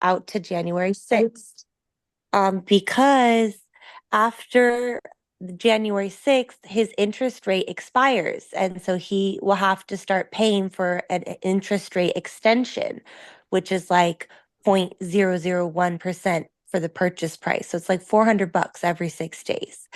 out to January 6th. Because after January 6th, his interest rate expires. And so he will have to start paying for an interest rate extension, which is like 0.001% for the purchase price. So it's like $400 every 6 days.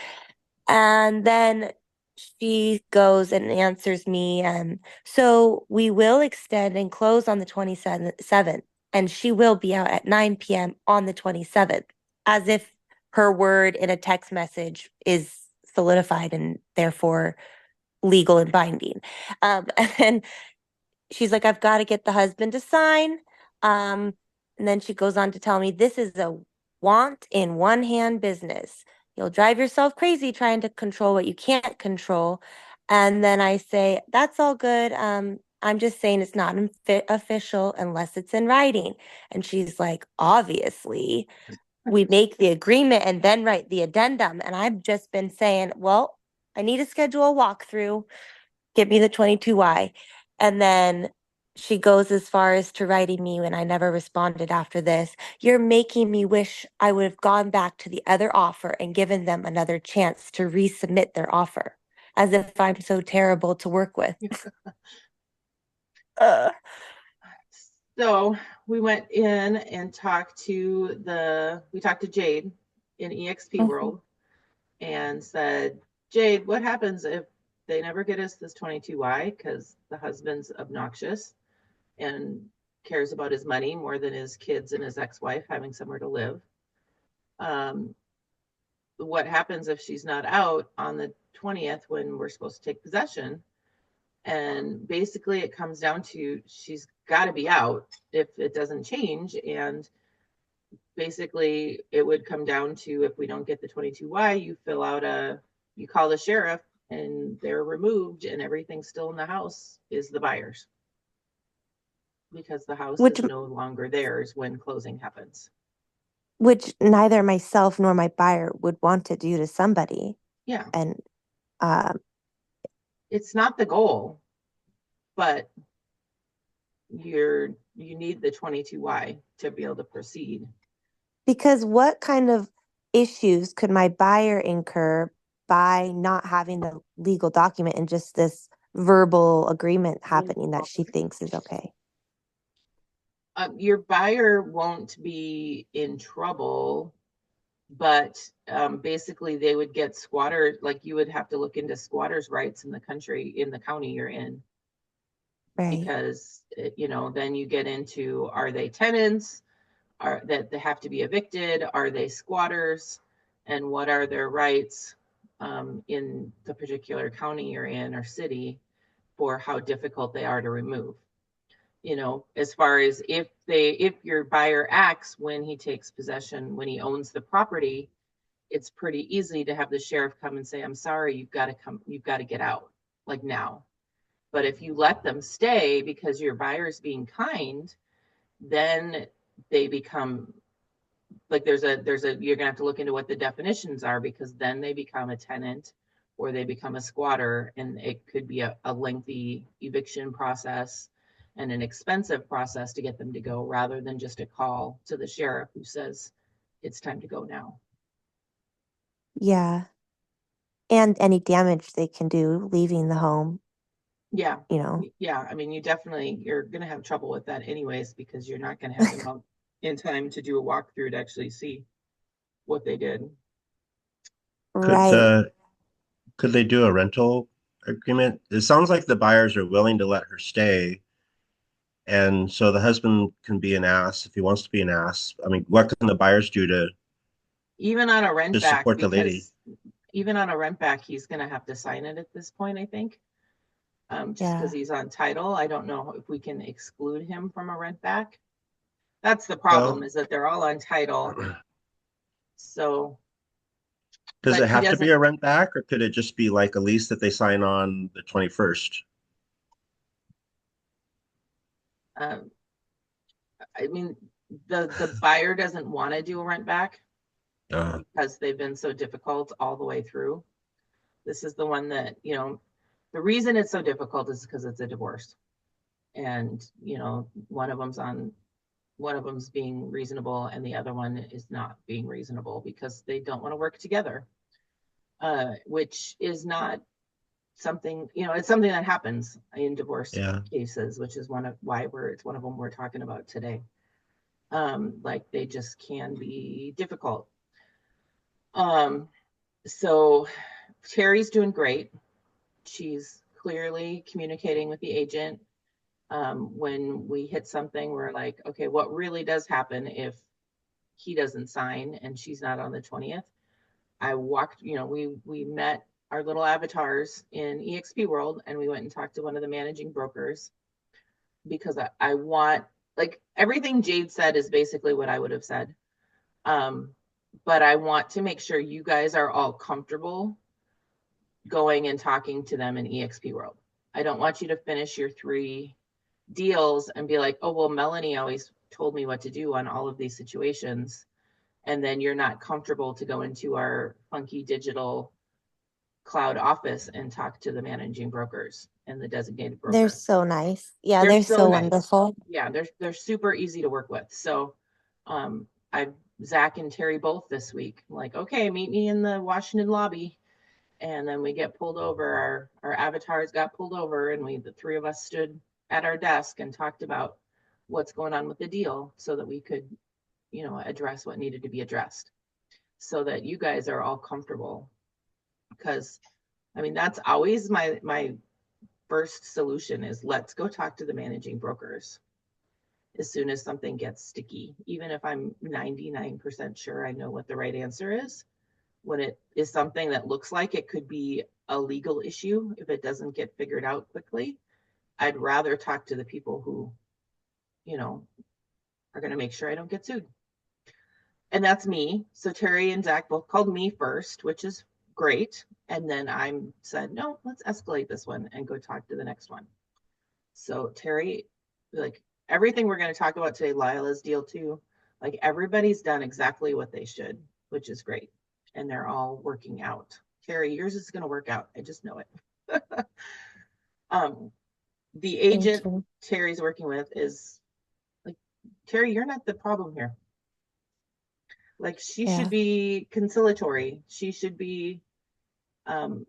And then she goes and answers me. And so we will extend and close on the 27th, and she will be out at 9 p.m. on the 27th, as if her word in a text message is solidified and therefore legal and binding. And she's like, I've got to get the husband to sign. And then she goes on to tell me this is a want in one hand business. You'll drive yourself crazy trying to control what you can't control. And then I say, that's all good. I'm just saying it's not official unless it's in writing. And she's like, obviously, we make the agreement and then write the addendum. And I've just been saying, well, I need to schedule a walkthrough. Give me the 22Y. And then she goes as far as to writing me when I never responded after this. You're making me wish I would have gone back to the other offer and given them another chance to resubmit their offer, as if I'm so terrible to work with. uh, So we went in and talked to Jade in EXP World and said, Jade, what happens if they never get us this 22Y because the husband's obnoxious and cares about his money more than his kids and his ex-wife having somewhere to live? What happens if she's not out on the 20th when we're supposed to take possession? And basically it comes down to she's got to be out if it doesn't change. And basically it would come down to, if we don't get the 22Y, you call the sheriff and they're removed and everything still in the house is the buyer's, because the house which is no longer theirs when closing happens. which neither myself nor my buyer would want to do to somebody. Yeah. And um, It's not the goal, but you need the 22Y to be able to proceed. because what kind of issues could my buyer incur by not having the legal document and just this verbal agreement happening that she thinks is okay? Your buyer won't be in trouble, but basically they would get squatter, like you would have to look into squatters' rights in the county you're in. Right. Because, then you get into, are they tenants? That they have to be evicted? Are they squatters? And what are their rights in the particular county you're in or city for how difficult they are to remove? As far as if your buyer acts when he takes possession, when he owns the property, it's pretty easy to have the sheriff come and say, I'm sorry, you've got to get out, like now. But if you let them stay because your buyer's being kind, then they become like, you're gonna have to look into what the definitions are, because then they become a tenant or they become a squatter, and it could be a lengthy eviction process and an expensive process to get them to go, rather than just a call to the sheriff who says it's time to go now. Yeah. And any damage they can do leaving the home. Yeah. You know. Yeah. I mean, you're going to have trouble with that anyways, because you're not going to have them out in time to do a walkthrough to actually see what they did. Could Right. could they do a rental agreement? It sounds like the buyers are willing to let her stay, and so the husband can be an ass if he wants to be an ass. I mean, what can the buyers do Even on a rent to back, support the lady? because even on a rent back, he's going to have to sign it at this point, I think. Just because Yeah. he's on title. I don't know if we can exclude him from a rent back. That's the problem, Well, is that they're all on title. So, does but it he have to be doesn't, a rent back, or could it just be like a lease that they sign on the 21st? um, I mean, the buyer doesn't want to do a rent back because they've been so difficult all the way through. This is the one that, the reason it's so difficult is because it's a divorce. And, one of them's on one of them's being reasonable and the other one is not being reasonable because they don't want to work together, which is not something, it's something that happens in divorce Yeah. cases, which is it's one of them we're talking about today. Like they just can be difficult. So Terry's doing great. She's clearly communicating with the agent. When we hit something, we're like, okay, what really does happen if he doesn't sign and she's not on the 20th? I walked, we met our little avatars in EXP World and we went and talked to one of the managing brokers because I want, like, everything Jade said is basically what I would have said. But I want to make sure you guys are all comfortable going and talking to them in EXP World. I don't want you to finish your 3 deals and be like, oh, well, Melanie always told me what to do on all of these situations. And then you're not comfortable to go into our funky digital cloud office and talk to the managing brokers and the designated broker. They're so nice. Yeah, They're they're so so nice. wonderful. Yeah, they're super easy to work with. So I've Zach and Terry both this week. I'm like, okay, meet me in the Washington lobby. And then we get pulled over. Our avatars got pulled over, and the 3 of us stood at our desk and talked about what's going on with the deal so that we could, address what needed to be addressed so that you guys are all comfortable. Because that's always my first solution is let's go talk to the managing brokers as soon as something gets sticky, even if I'm 99% sure I know what the right answer is. When it is something that looks like it could be a legal issue, if it doesn't get figured out quickly, I'd rather talk to the people who, are going to make sure I don't get sued. And that's me. So Terry and Zach both called me first, which is great. And then I said, no, let's escalate this one and go talk to the next one. So Terry, like everything we're going to talk about today, Lila's deal too, like everybody's done exactly what they should, which is great. And they're all working out. Terry, yours is going to work out. I just know it. The agent Terry's working with is like, Terry, you're not the problem here. Like she should be conciliatory. She should be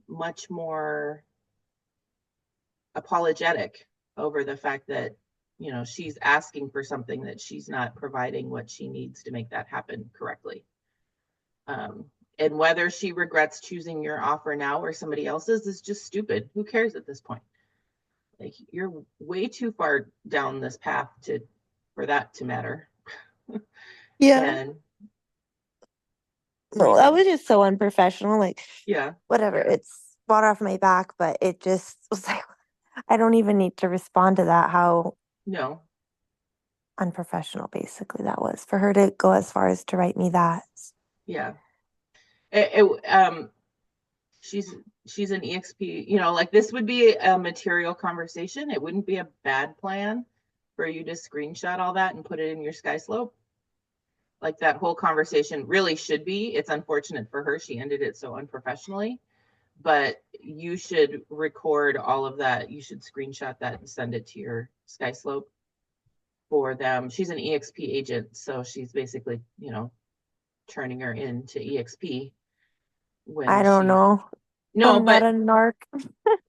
much more apologetic over the fact that, she's asking for something that she's not providing what she needs to make that happen correctly. And whether she regrets choosing your offer now or somebody else's is just stupid. Who cares at this point? Like you're way too far down this path for that to matter. Yeah. And no, that was just so unprofessional. Like, yeah, whatever. It's water off my back, but it just was like, I don't even need to respond to that. How no, unprofessional, basically, that was for her to go as far as to write me that. yeah. She's an EXP, like this would be a material conversation. It wouldn't be a bad plan for you to screenshot all that and put it in your SkySlope. Like that whole conversation really should be. It's unfortunate for her. She ended it so unprofessionally, but you should record all of that. You should screenshot that and send it to your SkySlope for them. She's an EXP agent, so she's basically, turning her into EXP. I don't know. No, I'm not a narc.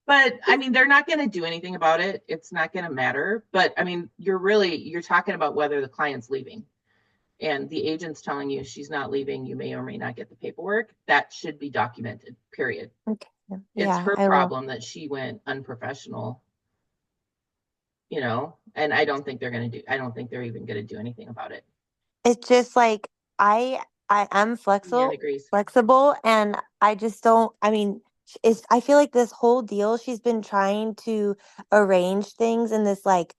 but they're not going to do anything about it. It's not going to matter. But you're talking about whether the client's leaving and the agent's telling you she's not leaving. You may or may not get the paperwork. That should be documented, period. Okay. It's Yeah, her I will. problem that she went unprofessional, and I don't think they're even going to do anything about it. It's just like I am flexible, and I just don't. I feel like this whole deal, she's been trying to arrange things in this like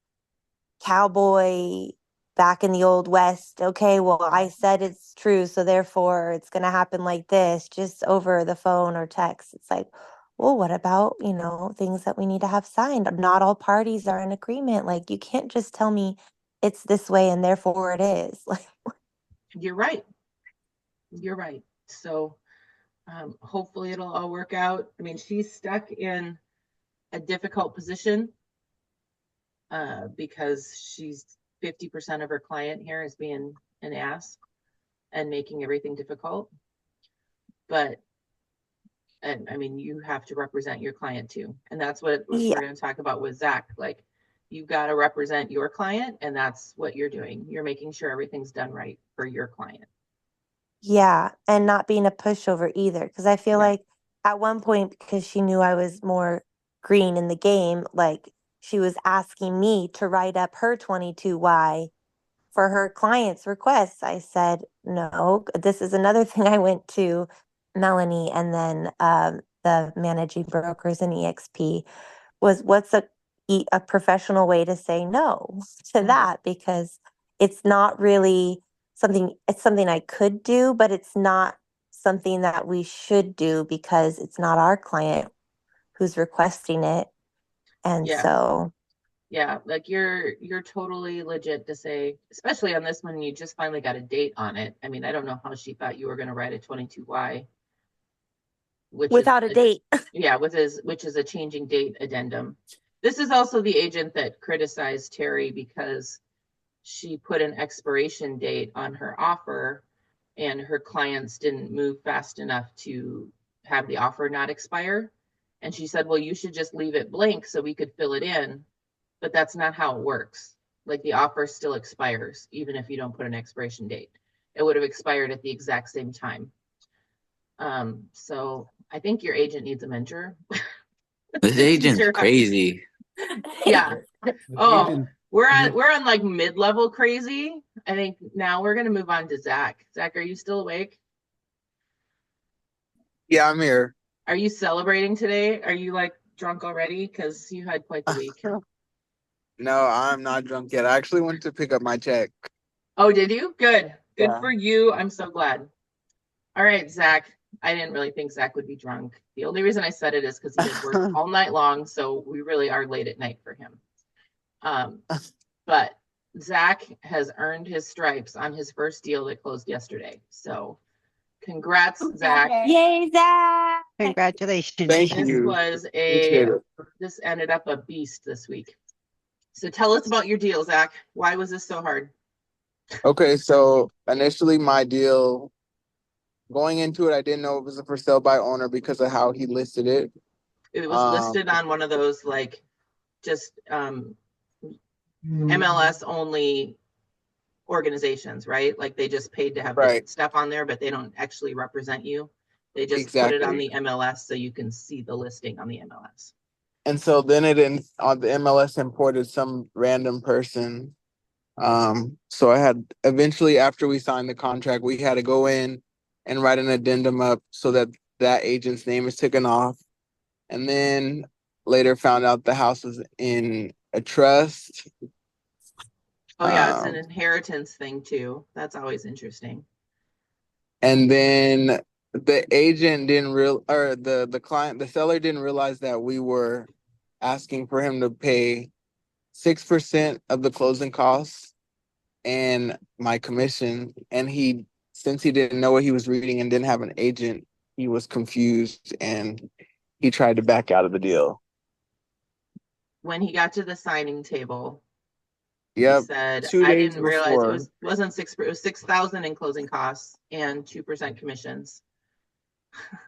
cowboy back in the old west. Okay, well, I said it's true, so therefore it's gonna happen like this, just over the phone or text. It's like, well, what about, things that we need to have signed? Not all parties are in agreement. Like, you can't just tell me it's this way and therefore it is. Like, You're right. So hopefully it'll all work out. She's stuck in a difficult position because she's 50% of her client here is being an ass and making everything difficult. But and I mean, you have to represent your client too. And that's what we're Yeah. going to talk about with Zach. Like, you've got to represent your client, and that's what you're doing. You're making sure everything's done right for your client. Yeah, and not being a pushover either. Because I feel Yeah. like at one point, because she knew I was more green in the game, like she was asking me to write up her 22Y for her client's requests. I said, no, this is another thing I went to Melanie and then the managing brokers in EXP was what's a professional way to say no to that, because it's not really something, it's something I could do, but it's not something that we should do because it's not our client who's requesting it. And Yeah. so Yeah, like you're totally legit to say, especially on this one, you just finally got a date on it. I mean, I don't know how she thought you were going to write a 22Y, which is without a date. yeah, which is a changing date addendum. This is also the agent that criticized Terry because she put an expiration date on her offer and her clients didn't move fast enough to have the offer not expire. And she said, well, you should just leave it blank so we could fill it in. But that's not how it works. Like, the offer still expires, even if you don't put an expiration date. It would have expired at the exact same time. So I think your agent needs a mentor. This To teach agent's her how- crazy. Yeah. The Oh, agent- we're on like mid-level crazy. I think now we're gonna move on to Zach. Zach, are you still awake? Yeah, I'm here. Are you celebrating today? Are you like drunk already? Because you had quite the week. No, I'm not drunk yet. I actually went to pick up my check. Oh, did you? Good. Good Yeah. for you. I'm so glad. All right, Zach. I didn't really think Zach would be drunk. The only reason I said it is because he had worked all night long, so we really are late at night for him. But Zach has earned his stripes on his first deal that closed yesterday. So congrats, Zach. Yay, Zach! Congratulations. Thank This you. was Appreciate it. this ended up a beast this week. So tell us about your deal, Zach. Why was this so hard? Okay, so initially my deal, going into it, I didn't know it was a for sale by owner because of how he listed it. It was listed on one of those like just MLS only organizations, right? Like they just paid to have the stuff on there, but they don't actually represent you. They just put it on the MLS so you can see the listing on the MLS. And so then on the MLS imported some random person. So I had eventually, after we signed the contract, we had to go in and write an addendum up so that that agent's name is taken off. And then later found out the house was in a trust. Oh yeah, it's an inheritance thing too. That's always interesting. And then the agent didn't the seller didn't realize that we were asking for him to pay 6% of the closing costs and my commission. And since he didn't know what he was reading and didn't have an agent, he was confused and he tried to back out of the deal. When he got to the signing table, Yep. he said, 2 days I didn't realize before. it wasn't it was 6,000 in closing costs and 2% commissions.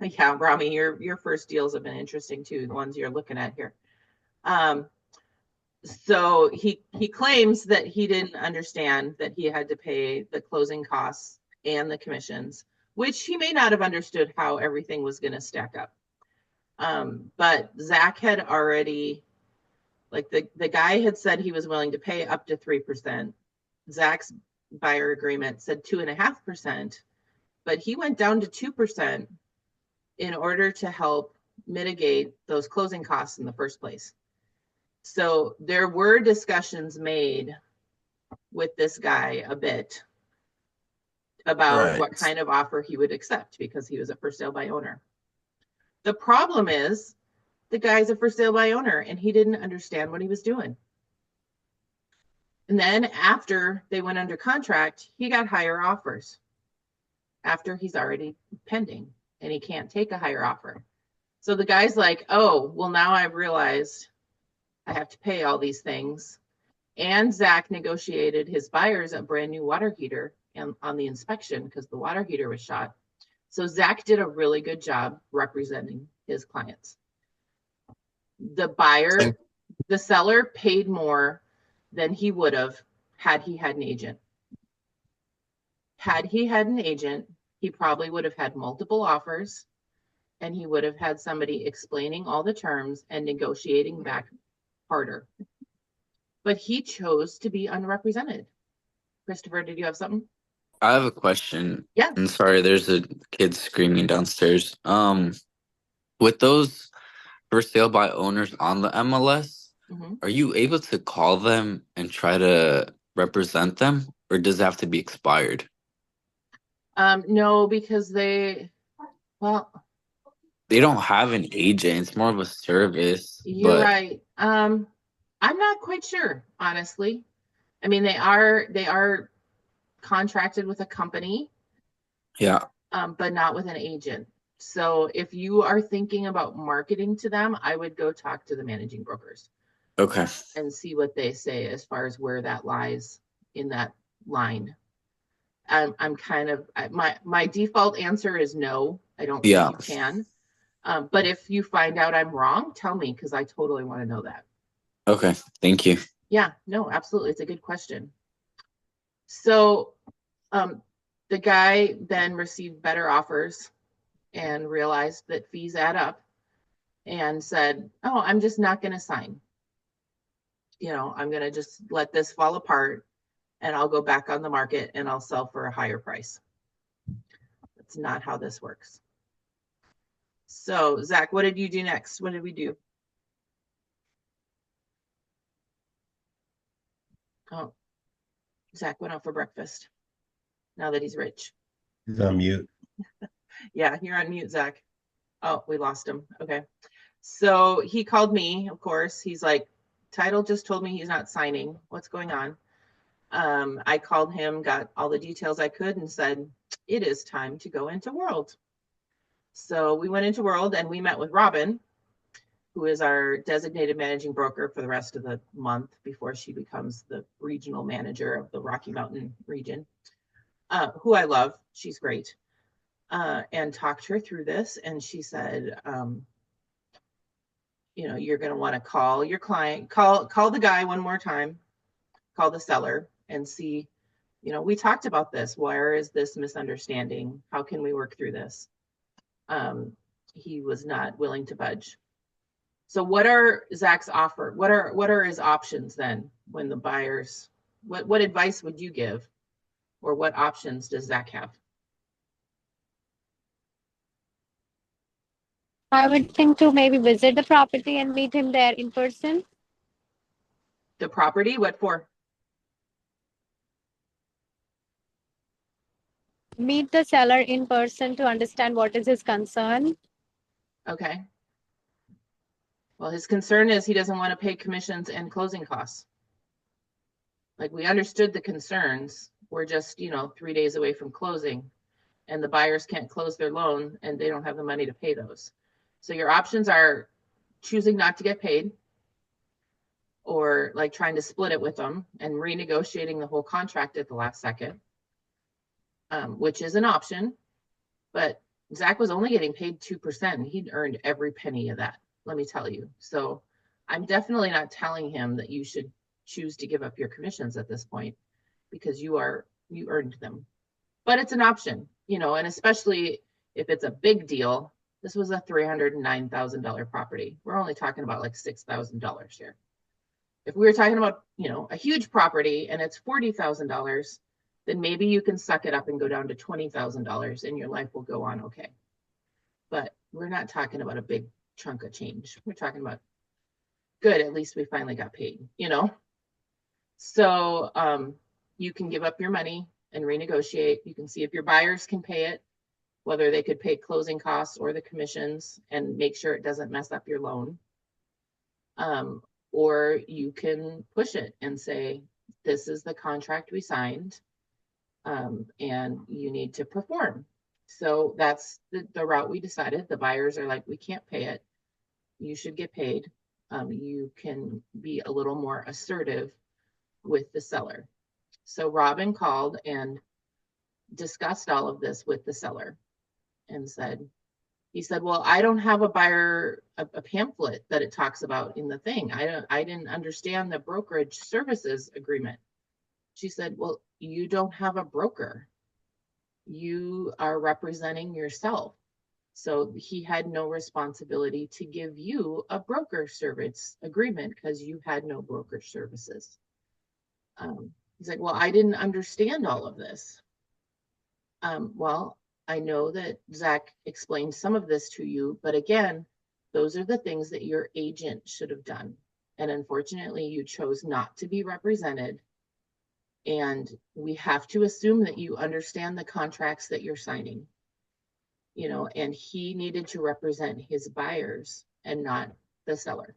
Yeah, Rami, your first deals have been interesting too, the ones you're looking at here. So he claims that he didn't understand that he had to pay the closing costs and the commissions, which he may not have understood how everything was going to stack up. But Zach had already, like the guy had said he was willing to pay up to 3%. Zach's buyer agreement said 2.5%, but he went down to 2% in order to help mitigate those closing costs in the first place. So there were discussions made with this guy a bit about what kind of offer he would accept because he was a for sale by owner. The problem is the guy's a for sale by owner and he didn't understand what he was doing. And then after they went under contract, he got higher offers after he's already pending and he can't take a higher offer. So the guy's like, oh, well, now I've realized I have to pay all these things And Zach negotiated his buyers a brand new water heater and on the inspection because the water heater was shot. So Zach did a really good job representing his clients. The seller paid more than he would have had he had an agent. Had he had an agent, he probably would have had multiple offers and he would have had somebody explaining all the terms and negotiating back harder. But he chose to be unrepresented. Christopher, did you have something? I have a question. Yeah. I'm sorry, there's a kid screaming downstairs. With those for sale by owners on the MLS, are you able to call them and try to represent them, or does it have to be expired? No, because they don't have an agent. It's more of a service. You're right. I'm not quite sure, honestly. I mean, they are contracted with a company. Yeah. But not with an agent. So if you are thinking about marketing to them, I would go talk to the managing brokers. Okay. And see what they say as far as where that lies in that line. I'm kind of my default answer is no. I don't think you can. But if you find out I'm wrong, tell me because I totally want to know that. Okay, thank you. Yeah, no, absolutely. It's a good question. So the guy then received better offers and realized that fees add up and said, oh, I'm just not going to sign. I'm going to just let this fall apart and I'll go back on the market and I'll sell for a higher price. That's not how this works. So, Zach, what did you do next? What did we do? Oh, Zach went out for breakfast now that he's rich. He's on mute. Yeah, you're on mute, Zach. Oh, we lost him. Okay. So he called me, of course. He's like, title just told me he's not signing. What's going on? I called him, got all the details I could and said, it is time to go into World. So we went into World and we met with Robin, who is our designated managing broker for the rest of the month before she becomes the regional manager of the Rocky Mountain region, who I love. She's great. And talked her through this. And she said, you're going to want to call your client, call the guy one more time, call the seller and see, we talked about this. Where is this misunderstanding? How can we work through this? He was not willing to budge. So what are Zach's offer? What are his options then when the buyers, what advice would you give? Or what options does Zach have? I would think to maybe visit the property and meet him there in person. The property? What for? Meet the seller in person to understand what is his concern. Okay. Well, his concern is he doesn't want to pay commissions and closing costs. Like we understood the concerns. We're just, 3 days away from closing and the buyers can't close their loan and they don't have the money to pay those. So your options are choosing not to get paid or like trying to split it with them and renegotiating the whole contract at the last second, which is an option. But Zach was only getting paid 2%. He'd earned every penny of that, let me tell you. So I'm definitely not telling him that you should choose to give up your commissions at this point because you earned them. But it's an option, and especially if it's a big deal. This was a $309,000 property. We're only talking about like $6,000 here. If we were talking about, a huge property and it's $40,000, then maybe you can suck it up and go down to $20,000 and your life will go on okay. But we're not talking about a big chunk of change. We're talking about good, at least we finally got paid, So you can give up your money and renegotiate. You can see if your buyers can pay it, whether they could pay closing costs or the commissions and make sure it doesn't mess up your loan. Or you can push it and say, this is the contract we signed, and you need to perform. So that's the route we decided. The buyers are like, we can't pay it. You should get paid. You can be a little more assertive with the seller. So Robin called and discussed all of this with the seller and he said, well, I don't have a pamphlet that it talks about in the thing. I didn't understand the brokerage services agreement. She said, well, you don't have a broker. You are representing yourself. So he had no responsibility to give you a broker service agreement because you had no broker services. He's like, well, I didn't understand all of this. Well, I know that Zach explained some of this to you, but again, those are the things that your agent should have done. And unfortunately, you chose not to be represented. And we have to assume that you understand the contracts that you're signing. And he needed to represent his buyers and not the seller.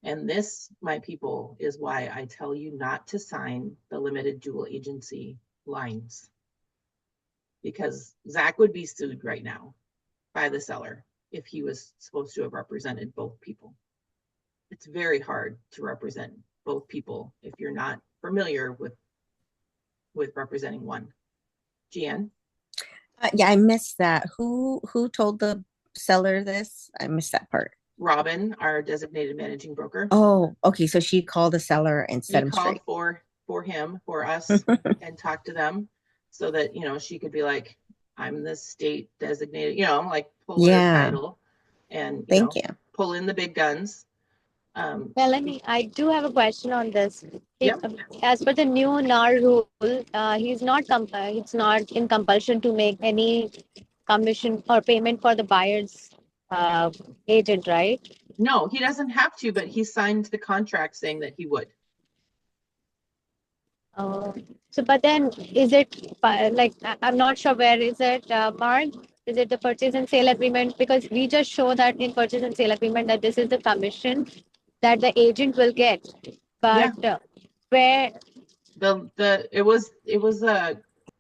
And this, my people, is why I tell you not to sign the limited dual agency lines. Because Zach would be sued right now by the seller if he was supposed to have represented both people. It's very hard to represent both people if you're not familiar with representing one. Jan? Yeah, I missed that. Who told the seller this? I missed that part. Robin, our designated managing broker. Oh, okay. So she called the seller and set He him called straight. for us and talked to them so that, she could be like, I'm the state designated, like pull her title and, Thank you. pull in the big guns. Melanie, I do have a question on this. Yep. As per the new NAR rule, he's not in compulsion to make any commission or payment for the buyer's agent, right? No, he doesn't have to, but he signed the contract saying that he would. But then is it like, I'm not sure where is it marked? Is it the purchase and sale agreement? Because we just show that in purchase and sale agreement that this is the commission that the agent will get. But where it was a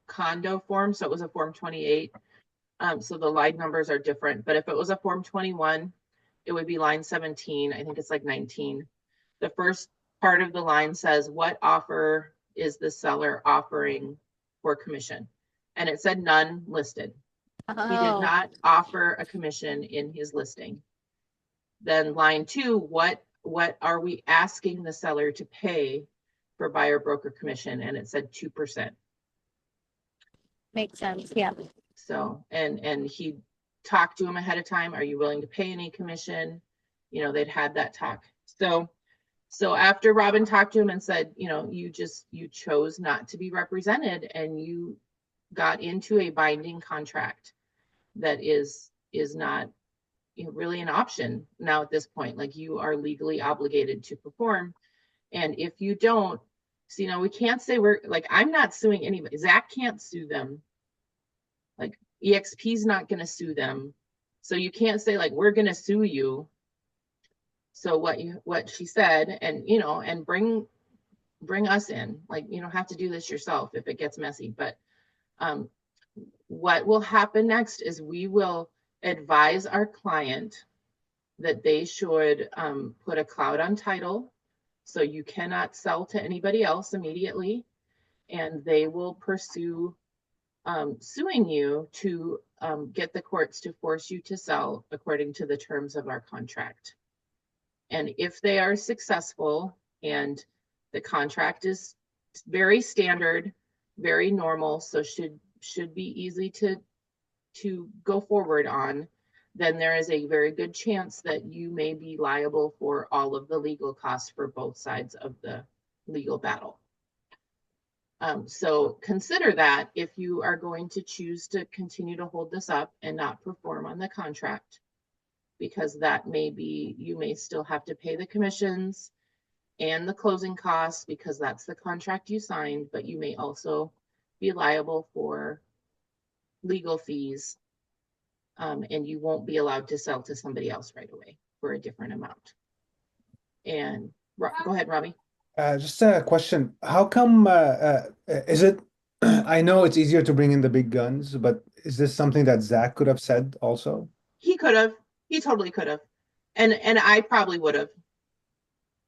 condo form, so it was a form 28. So the line numbers are different, but if it was a form 21, it would be line 17. I think it's like 19. The first part of the line says, what offer is the seller offering for commission? And it said none listed. He did not offer a commission in his listing. Then line 2, what are we asking the seller to pay for buyer broker commission? And it said 2%. Makes sense. Yeah. So, and he talked to him ahead of time. Are you willing to pay any commission? They'd had that talk. So after Robin talked to him and said, you chose not to be represented and you got into a binding contract that is not really an option now at this point. Like, you are legally obligated to perform. And if you don't, so, we can't say I'm not suing anybody. Zach can't sue them. Like, EXP's not going to sue them. So you can't say we're going to sue you. So what she said, and and bring us in, you don't have to do this yourself if it gets messy, but what will happen next is we will advise our client that they should put a cloud on title, so you cannot sell to anybody else immediately, and they will pursue suing you to get the courts to force you to sell according to the terms of our contract. And if they are successful and the contract is very standard, very normal, so should be easy to go forward on, then there is a very good chance that you may be liable for all of the legal costs for both sides of the legal battle. So consider that if you are going to choose to continue to hold this up and not perform on the contract, because that may be, you may still have to pay the commissions and the closing costs because that's the contract you signed, but you may also be liable for legal fees, and you won't be allowed to sell to somebody else right away for a different amount. And go ahead, Robbie. Just a question. How come is it I know it's easier to bring in the big guns, but is this something that Zach could have said also? He could have. He totally could have. And I probably would have.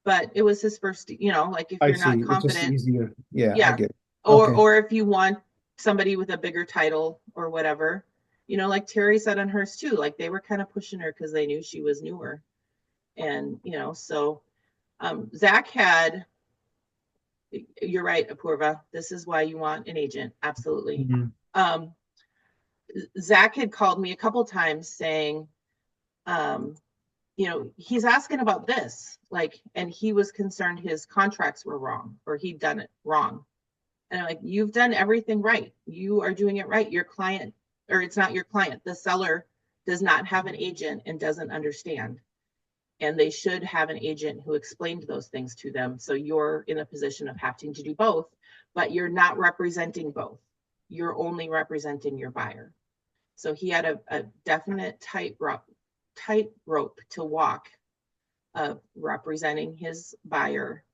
but it was his first, like if I you're not see. It's just confident, easier. Yeah, I yeah. get it. Or Okay. or if you want somebody with a bigger title or whatever, like Terry said on hers too, like they were kind of pushing her because they knew she was newer. And so Zach had, you're right, Apurva, this is why you want an agent. Absolutely. Mhm. Zach had called me a couple times saying, he's asking about this, and he was concerned his contracts were wrong or he'd done it wrong. And I'm like, you've done everything right. You are doing it right. Your client, or it's not your client, the seller does not have an agent and doesn't understand. And they should have an agent who explained those things to them. So you're in a position of having to do both, but you're not representing both. You're only representing your buyer. So he had a definite tightrope to walk of representing his buyer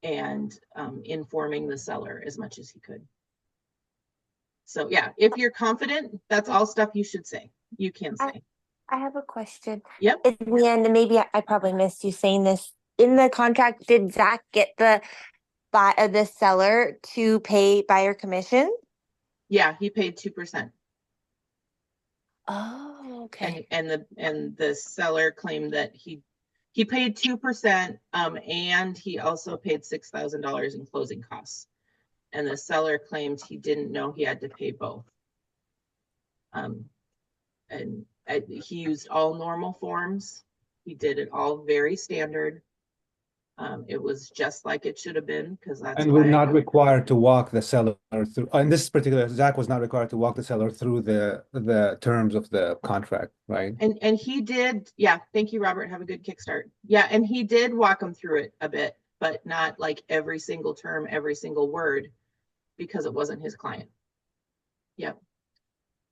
and informing the seller as much as he could. So yeah, if you're confident, that's all stuff you should say. You can say. I have a question. Yep. In the end, and maybe I probably missed you saying this. In the contract, did Zach get the seller to pay buyer commission? Yeah, he paid 2%. Oh, okay. And the seller claimed that he paid 2%, and he also paid $6,000 in closing costs. And the seller claimed he didn't know he had to pay both. And he used all normal forms. He did it all very standard. It was just like it should have been, because that's And why we're I not know. required to walk the seller through, in this particular, Zach was not required to walk the seller through the terms of the contract, right? And he did, yeah. Thank you, Robert. Have a good kickstart. Yeah, and he did walk him through it a bit, but not like every single term, every single word, because it wasn't his client. Yep.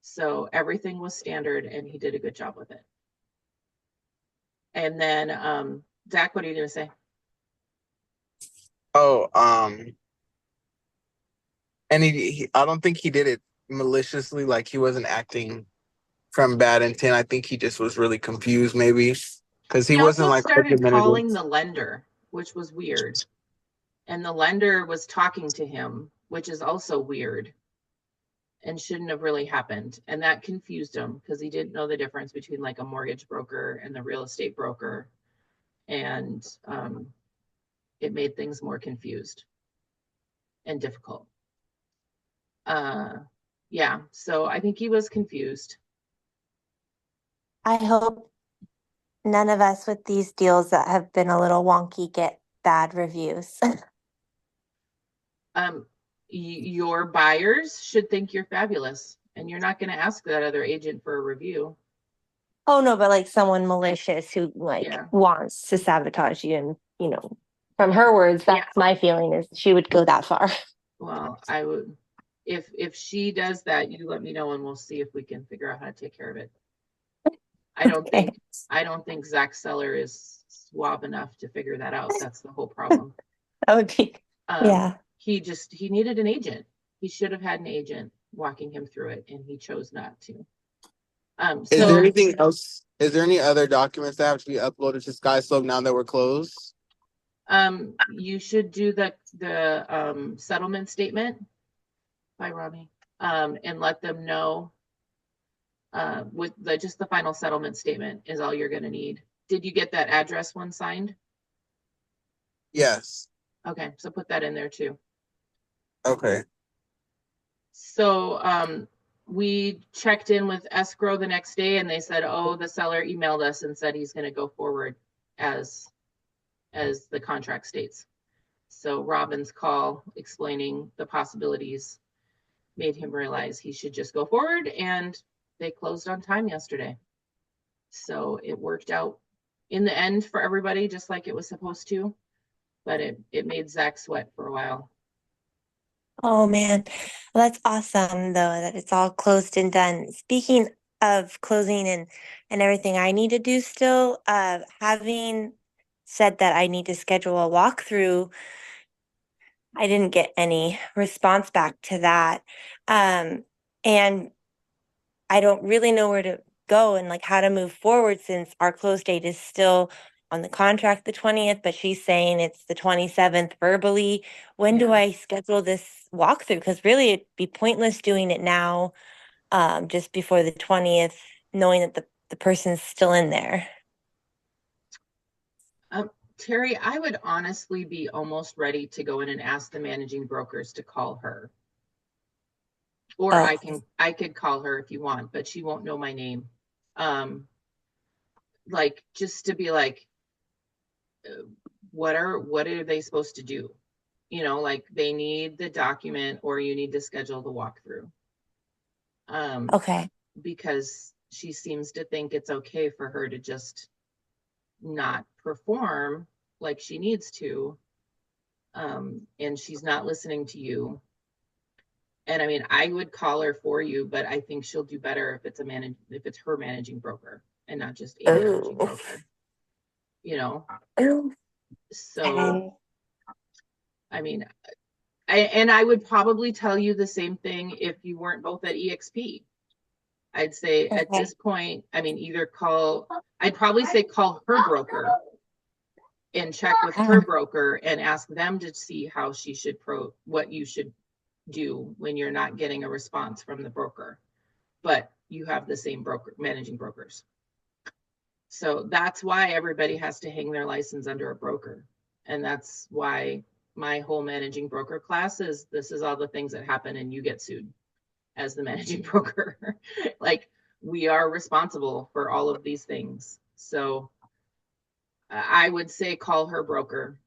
So everything was standard, and he did a good job with it. And then, Zach, what are you going to say? Oh, and I don't think he did it maliciously, like he wasn't acting from bad intent. I think he just was really confused, maybe, because he He wasn't also like started argumentative. calling the lender, which was weird. And the lender was talking to him, which is also weird and shouldn't have really happened. And that confused him because he didn't know the difference between like a mortgage broker and the real estate broker. And it made things more confused and difficult. Yeah, so I think he was confused. I hope none of us with these deals that have been a little wonky get bad reviews. Your buyers should think you're fabulous, and you're not going to ask that other agent for a review. Oh no, but like someone malicious who Yeah. wants to sabotage you, and from her words, that's my feeling is she would go that far. Well, I would, if she does that, you let me know and we'll see if we can figure out how to take care of it. I don't think Zach Seller is suave enough to figure that out. That's the whole problem. That would be yeah. He needed an agent. He should have had an agent walking him through it, and he chose not to. Is there anything else? Is there any other documents that have to be uploaded to SkySlope now that we're closed? You should do the settlement statement by Rami, and let them know. With just the final settlement statement is all you're going to need. Did you get that address one signed? Yes. Okay, so put that in there too. Okay. So we checked in with escrow the next day, and they said, oh, the seller emailed us and said he's going to go forward as the contract states. So Robin's call explaining the possibilities made him realize he should just go forward, and they closed on time yesterday. So it worked out in the end for everybody, just like it was supposed to, but it made Zach sweat for a while. Oh man, well, that's awesome though that it's all closed and done. Speaking of closing and everything I need to do still, having said that I need to schedule a walkthrough, I didn't get any response back to that. And I don't really know where to go and like how to move forward since our close date is still on the contract the 20th, but she's saying it's the 27th verbally. When do Yeah. I schedule this walkthrough? Because really it'd be pointless doing it now, just before the 20th, knowing that the person's still in there. Terry, I would honestly be almost ready to go in and ask the managing brokers to call her. Or Oh. I could call her if you want, but she won't know my name. Like, just to be like, what are they supposed to do? You know, like they need the document or you need to schedule the walkthrough. Okay. Because she seems to think it's okay for her to just not perform like she needs to. And she's not listening to you. And I mean, I would call her for you, but I think she'll do better if it's her managing broker and not just a managing Ooh. broker. You know? Ooh. So Okay. I mean, I would probably tell you the same thing if you weren't both at EXP. I'd say at Okay. this point, I mean, I'd probably say call her broker and check with her broker and ask them to see how what you should do when you're not getting a response from the broker, but you have the same managing brokers. So that's why everybody has to hang their license under a broker. And that's why my whole managing broker class this is all the things that happen and you get sued as the managing broker. Like, we are responsible for all of these things. So I would say call her broker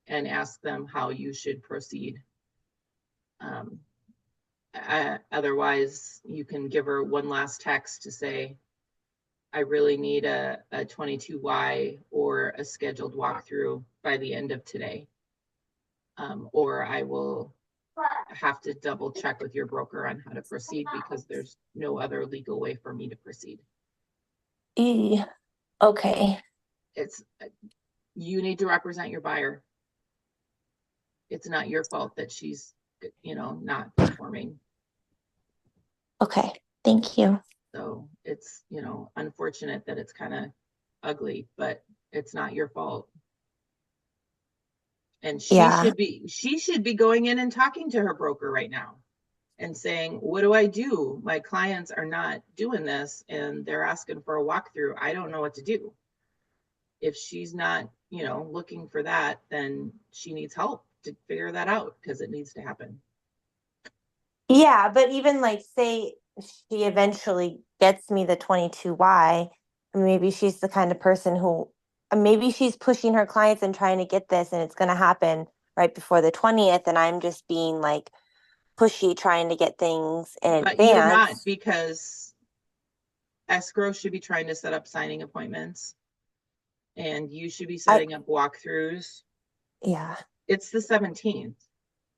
and ask them how you should proceed. Otherwise, you can give her one last text to say, I really need a 22Y or a scheduled walkthrough by the end of today. Or I will have to double check with your broker on how to proceed because there's no other legal way for me to proceed. Okay. You need to represent your buyer. It's not your fault that she's, not performing. Okay. Thank you. So it's, unfortunate that it's kind of ugly, but it's not your fault. And she should be going in and talking to her broker right now and saying, what do I do? My clients are not doing this and they're asking for a walkthrough. I don't know what to do. If she's not, looking for that, then she needs help to figure that out because it needs to happen. Yeah, but even like say she eventually gets me the 22Y, maybe she's the kind of person who maybe she's pushing her clients and trying to get this and it's going to happen right before the 20th and I'm just being like pushy trying to get things in But you're not, advance. because escrow should be trying to set up signing appointments and you should be setting up walkthroughs. Yeah. It's the 17th.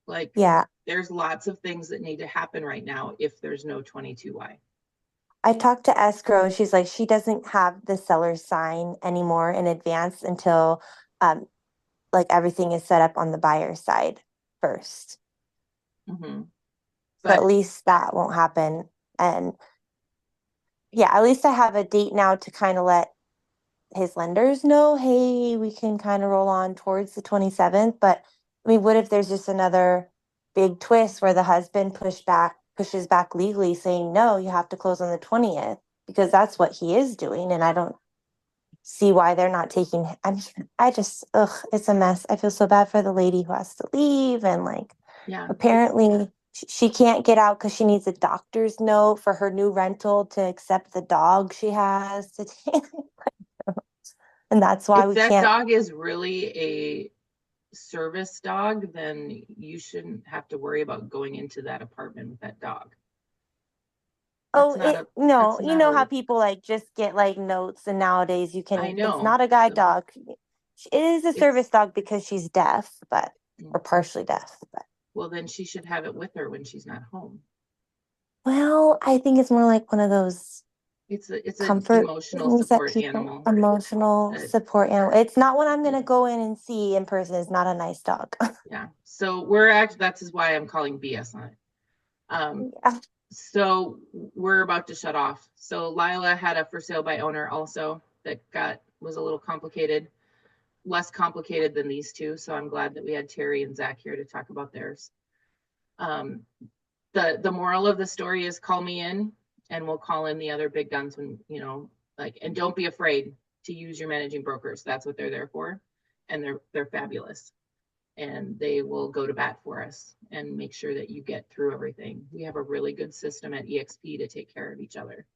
Like, Yeah. there's lots of things that need to happen right now if there's no 22Y. I talked to escrow. She's like, she doesn't have the seller sign anymore in advance until like everything is set up on the buyer's side first. Mm-hmm. So at least that won't happen. And yeah, at least I have a date now to kind of let his lenders know, hey, we can kind of roll on towards the 27th. But I mean, what if there's just another big twist where the husband pushes back legally saying, no, you have to close on the 20th, because that's what he is doing. And I don't see why they're not taking, I mean, it's a mess. I feel so bad for the lady who has to leave. And like, apparently she can't get out because she needs a doctor's note for her new rental to accept the dog she has to take. And that's why if we can't. Dog is really a service dog, then you shouldn't have to worry about going into that apartment with that dog. No, you know how people like just get like notes, and nowadays you can. I know. It's not a guide dog. It is a service dog because she's deaf, or partially deaf. But well, then she should have it with her when she's not home. Well, I think it's more like one of those. It's comfort an emotional support animal. Emotional support animal. It's not one I'm gonna go in and see in person. It's not a nice dog. Yeah. So that's why I'm calling BS on it. So we're about to shut off. So Lila had a for sale by owner also that was a little complicated. less complicated than these two. So I'm glad that we had Terry and Zach here to talk about theirs. The moral of the story is call me in and we'll call in the other big guns when, you know, like, and don't be afraid to use your managing brokers. That's what they're there for. And they're fabulous. And they will go to bat for us and make sure that you get through everything. We have a really good system at EXP to take care of each other.